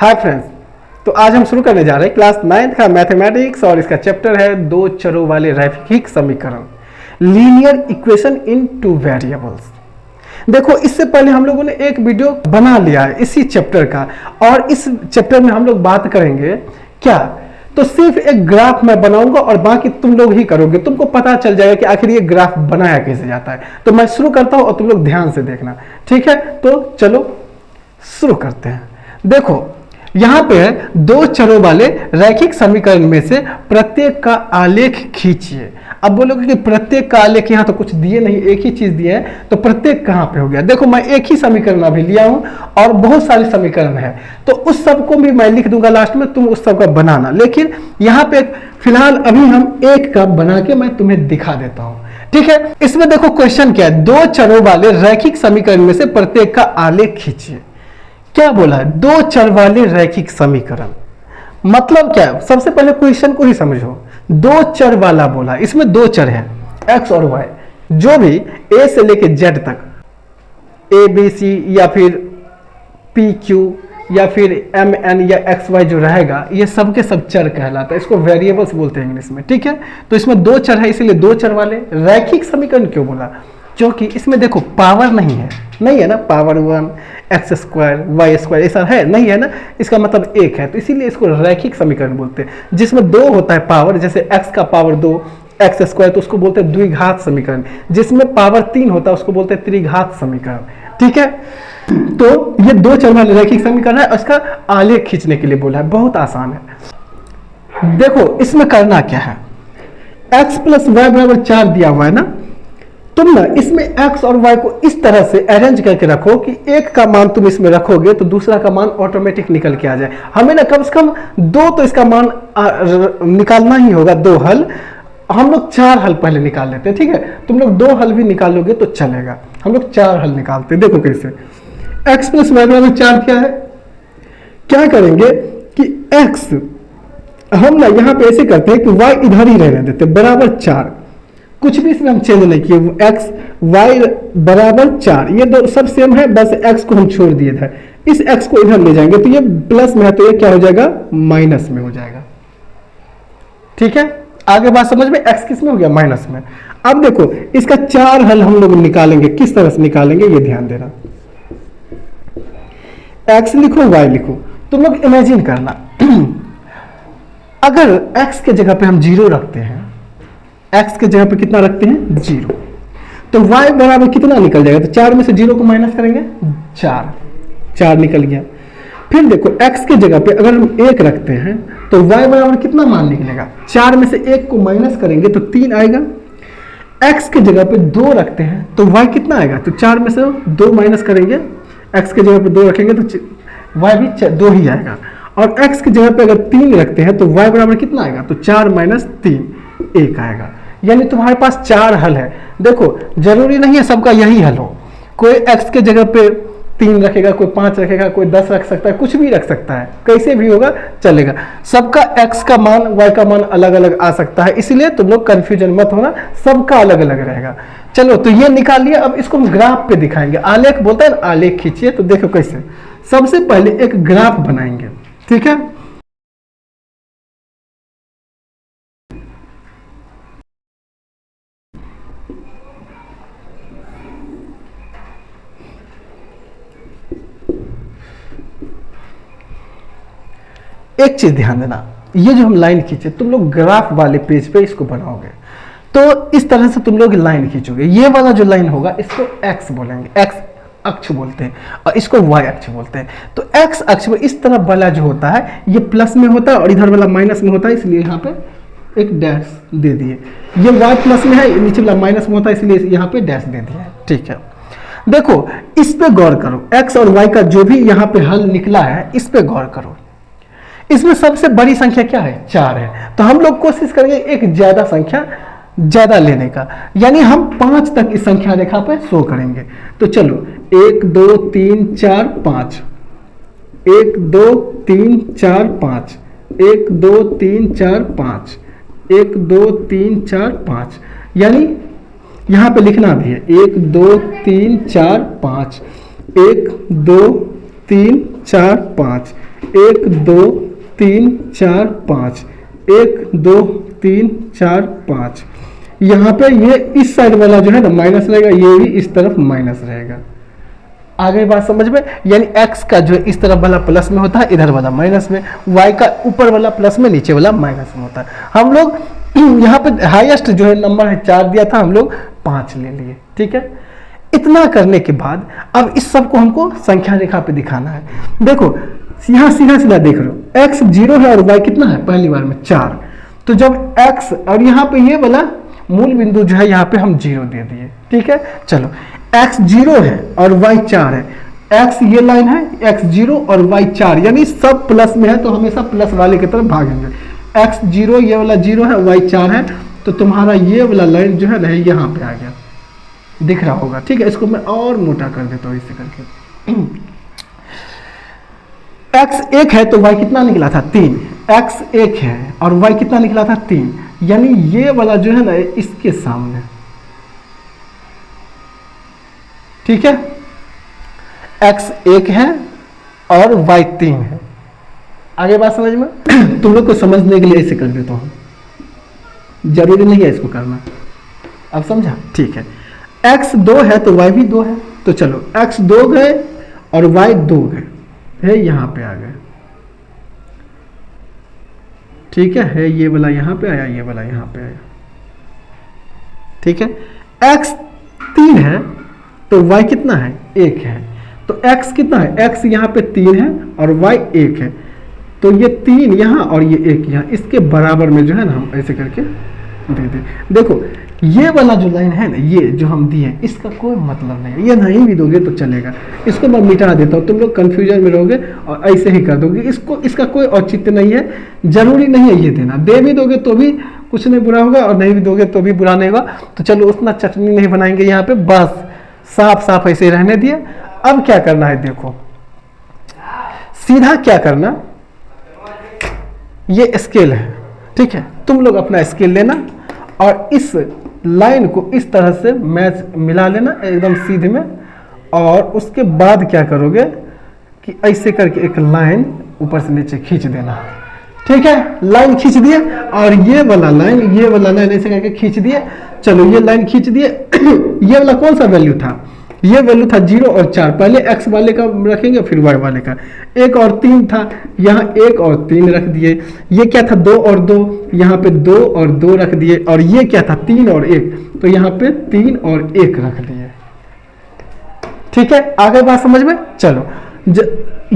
Hi friends, तो आज हम शुरू करने जा रहे हैं क्लास 9th का मैथमेटिक्स और इसका चैप्टर है दो चरों वाले रैखिक समीकरण, linear equation in two variables. देखो, इससे पहले हम लोगों ने एक वीडियो बना लिया है इसी चैप्टर का, और इस चैप्टर में हम लोग बात करेंगे क्या, तो सिर्फ एक ग्राफ मैं बनाऊंगा और बाकी तुम लोग ही करोगे। तुमको पता चल जाएगा कि आखिर ये ग्राफ बनाया कैसे जाता है। तो मैं शुरू करता हूं और तुम लोग ध्यान से देखना, ठीक है? तो चलो शुरू करते हैं। देखो, यहां पे है दो चरों वाले रैखिक समीकरण में से प्रत्येक का आलेख खींचिए। अब बोलोगे कि प्रत्येक का आलेख, यहां तो कुछ दिए नहीं, एक ही चीज दिए है, तो प्रत्येक कहां पे हो गया? देखो, मैं एक ही समीकरण अभी लिया हूं और बहुत सारे समीकरण है, तो उस सब को भी मैं लिख दूंगा लास्ट में, तुम उस सब का बनाना। लेकिन यहां पे फिलहाल अभी हम एक का बना के मैं तुम्हें दिखा देता हूं, ठीक है? इसमें देखो क्वेश्चन क्या है, दो चरों वाले रैखिक समीकरण में से प्रत्येक का आलेख खींचिए। क्या बोला है? दो चर वाले रैखिक समीकरण, मतलब क्या है? सबसे पहले क्वेश्चन को ही समझो। दो चर वाला बोला, इसमें दो चर है x और y, जो भी a से लेके z तक, a b c या फिर p q या फिर m n या x y जो रहेगा, ये सब के सब चर कहलाता है। इसको वेरिएबल्स बोलते हैं इंग्लिश में, ठीक है? तो इसमें दो चर है, इसीलिए दो चर वाले रैखिक समीकरण क्यों बोला? क्योंकि इसमें देखो पावर नहीं है ना, power 1 X square Y square ऐसा है नहीं है ना, इसका मतलब एक है, तो इसीलिए इसको रैखिक समीकरण बोलते हैं। जिसमें दो होता है पावर, जैसे x का पावर 2 एक्स स्क्वायर, तो उसको बोलते हैं द्विघात समीकरण। जिसमें पावर 3 होता है उसको बोलते हैं त्रिघात समीकरण, ठीक है? तो ये दो चर वाले रैखिक समीकरण है, उसका आलेख खींचने के लिए बोला है, बहुत आसान है। देखो, इसमें करना क्या है, x प्लस वाई बराबर 4 दिया हुआ है ना, तुम ना इसमें x और y को इस तरह से अरेंज करके रखो कि एक का मान तुम इसमें रखोगे तो दूसरा का मान ऑटोमेटिक निकल के आ जाए। हमें ना कम से कम दो तो इसका मान निकालना ही होगा, दो हल। हम लोग चार हल पहले निकाल लेते हैं, ठीक है? तुम लोग दो हल भी निकालोगे तो चलेगा, हम लोग चार हल निकालते हैं। देखो कैसे, x प्लस वाई बराबर 4 क्या है? क्या करेंगे कि x हम ना यहाँ पे ऐसे करते हैं कि y इधर ही रहने देते हैं, बराबर 4, कुछ भी इसमें हम चेंज नहीं किए। x y बराबर 4, ये दो सब सेम है, बस x को हम छोड़ दिए थे। इस x को इधर ले जाएंगे तो ये प्लस में है, तो ये क्या हो जाएगा? माइनस में हो जाएगा, ठीक है? आगे बात समझ में, x किस में हो गया? माइनस में। अब देखो, इसका चार हल हम लोग निकालेंगे, किस तरह से निकालेंगे ये ध्यान देना। x लिखो, y लिखो, तुम लोग इमेजिन करना अगर x के जगह पे हम 0 रखते हैं, x के जगह पे कितना रखते हैं? 0, तो y बराबर कितना निकल जाएगा? तो 4 में से 0 को माइनस करेंगे, 4 निकल गया। फिर देखो, x के जगह पे अगर हम 1 रखते हैं तो y बराबर कितना मान निकलेगा? 4 में से 1 को माइनस करेंगे तो 3 आएगा। x के जगह पे 2 रखते हैं तो y कितना आएगा? तो 4 में से 2 माइनस करेंगे, x के जगह पे 2 रखेंगे तो y भी 2 ही आएगा। और x की जगह पे अगर 3 रखते हैं तो y बराबर कितना आएगा? तो 4 माइनस 3 1 आएगा। यानी तुम्हारे पास चार हल है। देखो, जरूरी नहीं है सबका यही हल हो, कोई x के जगह पे 3 रखेगा, कोई 5 रखेगा, कोई 10 रख सकता है, कुछ भी रख सकता है, कैसे भी होगा चलेगा। सबका x का मान y का मान अलग अलग आ सकता है, इसीलिए तुम लोग कंफ्यूजन मत होना, सबका अलग अलग रहेगा। चलो, तो ये निकाल लिया। अब इसको हम ग्राफ पे दिखाएंगे। आलेख बोलता है, आलेख खींचिए। तो देखो कैसे, सबसे पहले एक ग्राफ बनाएंगे, ठीक है? एक चीज ध्यान देना, ये जो हम लाइन खींचे, तुम लोग ग्राफ वाले पेज पे इसको बनाओगे तो इस तरह से तुम लोग लाइन खींचोगे। ये वाला जो लाइन होगा इसको x बोलेंगे, x अक्ष बोलते हैं, और इसको y अक्ष बोलते हैं। तो x अक्ष में इस तरफ वाला जो होता है ये प्लस में होता है और इधर वाला माइनस में होता है, इसलिए यहाँ पे एक डैश दे दिए। ये y प्लस में है, नीचे वाला माइनस में होता है, इसलिए यहाँ पे डैश दे दिया, ठीक है? देखो, इस पे गौर करो, x और y का जो भी यहाँ पे हल निकला है इस पे गौर करो। इसमें सबसे बड़ी संख्या क्या है? 4 है। तो हम लोग कोशिश करेंगे एक ज्यादा संख्या ज्यादा लेने का, यानी हम 5 तक इस संख्या रेखा पे शो करेंगे। तो चलो, 1 2 3 4 5, 1 2 3 4 5, 1 2 3 4 5, 1 2 3 4 5, यानी यहां पे लिखना भी है 1 2 3 4 5, 1 2 3 4 5, 1 2 3 4 5, 1 2 3 4 5। यहाँ पे ये इस साइड वाला जो है ना माइनस रहेगा, ये भी इस तरफ माइनस रहेगा। आगे बात समझ में, यानी x का जो इस तरफ वाला प्लस में होता है, इधर वाला माइनस में, y का ऊपर वाला प्लस में, नीचे वाला माइनस में होता है। हम लोग यहाँ पे हाईएस्ट जो है नंबर है 4 दिया था, हम लोग 5 ले लिए। ठीक है, इतना करने के बाद अब इस सब को हमको संख्या रेखा पे दिखाना है। देखो यहाँ सीधा सीधा देख रहे हो, x 0 है और y कितना है, पहली बार में 4। तो जब x और यहाँ पे ये वाला मूल बिंदु जो है यहाँ पे हम 0 दे दिए। ठीक है, चलो x 0 है और y 4 है, x ये लाइन है, x 0 और y 4, यानी सब प्लस में है तो हमेशा प्लस वाले की तरफ भागेंगे। x 0 ये वाला 0 है, y 4 है, तो तुम्हारा ये वाला लाइन जो है ना यहाँ पे आ गया, दिख रहा होगा। ठीक है, इसको मैं और मोटा कर देता हूँ इसे करके। x 1 है तो y कितना निकला था 3, x 1 है और y कितना निकला था 3, यानी ये वाला जो है ना इसके सामने। ठीक है, x 1 है और y 3 है। आगे बात समझ में? तुम लोग को समझने के लिए ऐसे कर देता हूं, जरूरी नहीं है इसको करना। अब समझा? ठीक है, x 2 है तो y भी 2 है, तो चलो x 2 गए और y 2 गए, यहां पे आ गए। ठीक है, ये वाला यहाँ पे आया, ये वाला यहाँ पे आया। ठीक है, x 3 है तो y कितना है 1 है, तो x कितना है, x यहाँ पे 3 है और y 1 है, तो ये 3 यहाँ और ये 1 यहाँ, इसके बराबर में जो है ना हम ऐसे करके दे दे। देखो ये वाला जो लाइन है ना, ये जो हम दिए इसका कोई मतलब नहीं है, ये नहीं भी दोगे तो चलेगा। इसको मैं मिटा देता हूँ, तुम लोग कंफ्यूजन में रहोगे और ऐसे ही कर दोगे। इसको इसका कोई औचित्य नहीं है, जरूरी नहीं है ये देना। दे भी दोगे तो भी कुछ नहीं बुरा होगा और नहीं भी दोगे तो भी बुरा नहीं होगा। तो चलो उतना चटनी नहीं बनाएंगे यहाँ पे, बस साफ साफ ऐसे रहने दिए। अब क्या करना है, देखो सीधा क्या करना, ये स्केल है। ठीक है, तुम लोग अपना स्केल लेना और इस लाइन को इस तरह से मैच मिला लेना एकदम सीधे में, और उसके बाद क्या करोगे कि ऐसे करके एक लाइन ऊपर से नीचे खींच देना। ठीक है, लाइन खींच दिए और ये वाला लाइन ऐसे करके खींच दिए। चलो ये लाइन खींच दिए। ये वाला कौन सा वैल्यू था, ये वैल्यू था 0 और 4, पहले x वाले का रखेंगे फिर y वाले का। 1 और 3 था, यहाँ 1 और 3 रख दिए। ये क्या था 2 और 2, यहाँ पे 2 और 2 रख दिए। और ये क्या था 3 और 1, तो यहाँ पे 3 और 1 रख दिए। ठीक है, आगे बात समझ में? चलो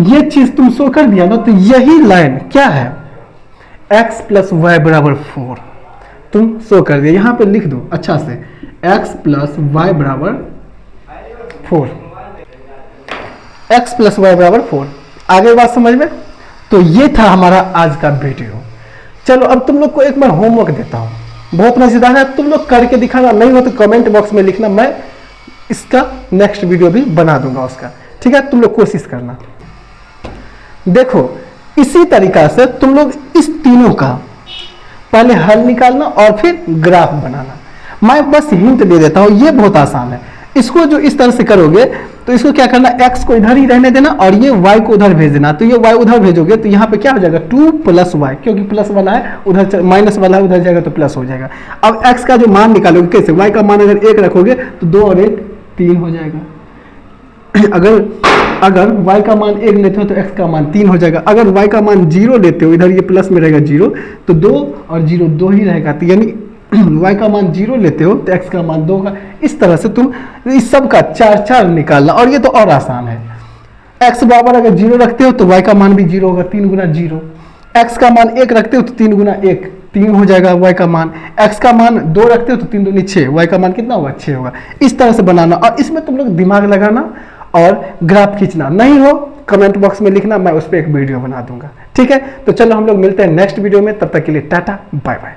ये चीज तुम शो कर दिया ना, तो यही लाइन क्या है, x प्लस वाई बराबर 4 तुम शो कर दिया। यहाँ पे लिख दो अच्छा से, x प्लस वाई बराबर 4, x प्लस वाई बराबर 4। आगे बात समझ में? तो ये था हमारा आज का वीडियो। चलो अब तुम लोग को एक बार होमवर्क देता हूँ, बहुत मजेदार है, तुम लोग करके दिखाना। नहीं हो तो कमेंट बॉक्स में लिखना, मैं इसका नेक्स्ट वीडियो भी बना दूंगा उसका। ठीक है, तुम लोग कोशिश करना। देखो इसी तरीका से तुम लोग इस तीनों का पहले हल निकालना और फिर ग्राफ बनाना। मैं बस हिंट दे देता हूँ, ये बहुत आसान है। इसको जो इस तरह से करोगे तो इसको क्या करना, x को इधर ही रहने देना और ये y को उधर भेज देना। तो ये y उधर भेजोगे तो यहाँ पे क्या हो जाएगा 2 प्लस y, क्योंकि प्लस वाला है उधर, माइनस वाला है उधर जाएगा तो प्लस हो जाएगा। अब x का जो मान निकालोगे कैसे, y का मान अगर 1 रखोगे तो 2 और 1 3 हो जाएगा। अगर y का मान 1 लेते हो तो x का मान 3 हो जाएगा। अगर y का मान 0 लेते हो, इधर ये प्लस में रहेगा 0, तो 2 और 0 2 ही रहेगा। तो यानी y का मान 0 लेते हो तो x का मान 2 का। इस तरह से तुम इस सब का 4 निकालना, और ये तो और आसान है। x बराबर अगर 0 रखते हो तो y का मान भी 0 होगा, 3 गुना 0। x का मान 1 रखते हो तो 3 गुना 1 3 हो जाएगा y का मान। x का मान 2 रखते हो तो 3 दूनी 6, y का मान कितना होगा 6 होगा। इस तरह से बनाना, और इसमें तुम लोग दिमाग लगाना और ग्राफ खींचना। नहीं हो कमेंट बॉक्स में लिखना, मैं उस पर एक वीडियो बना दूंगा। ठीक है, तो चलो हम लोग मिलते हैं नेक्स्ट वीडियो में, तब तक के लिए टाटा बाय बाय।